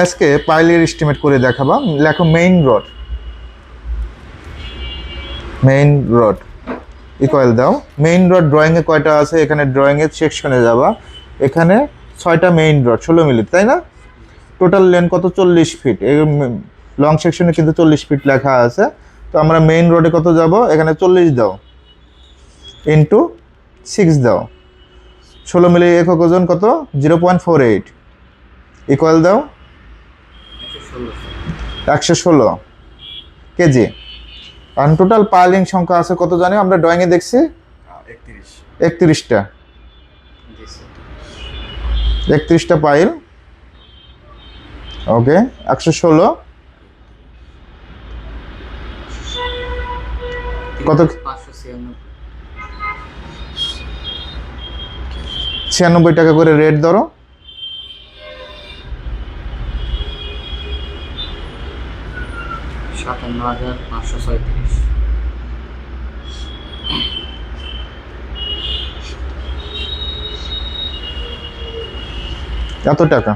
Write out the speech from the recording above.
আজকে পাইলের এস্টিমেট করে দেখাবা। লেখো মেইন রড ইকুয়াল দাও। মেইন রড ড্রয়িং এ কয়টা আছে? এখানে ড্রয়িং এর সেকশনে যাবা। এখানে 6টা মেইন রড 16 মিলি, তাই না? টোটাল লেন্থ কত? 40 ফিট। এই লং সেকশনে কিন্তু 40 ফিট লেখা আছে। তো আমরা মেইন রডে কত যাব? এখানে 40 দাও ইন্টু 6 দাও। 16 মিলি একক ওজন কত? 0.48 ইকুয়াল দাও 116 কেজি। কারণ টোটাল পাইলিং সংখ্যা আছে কত জানি? আমরা ড্রয়িং এ দেখছি 31টা। 31টা পাইল। ওকে, 116 কত? 96 টাকা করে রেট ধরো। এত টাকা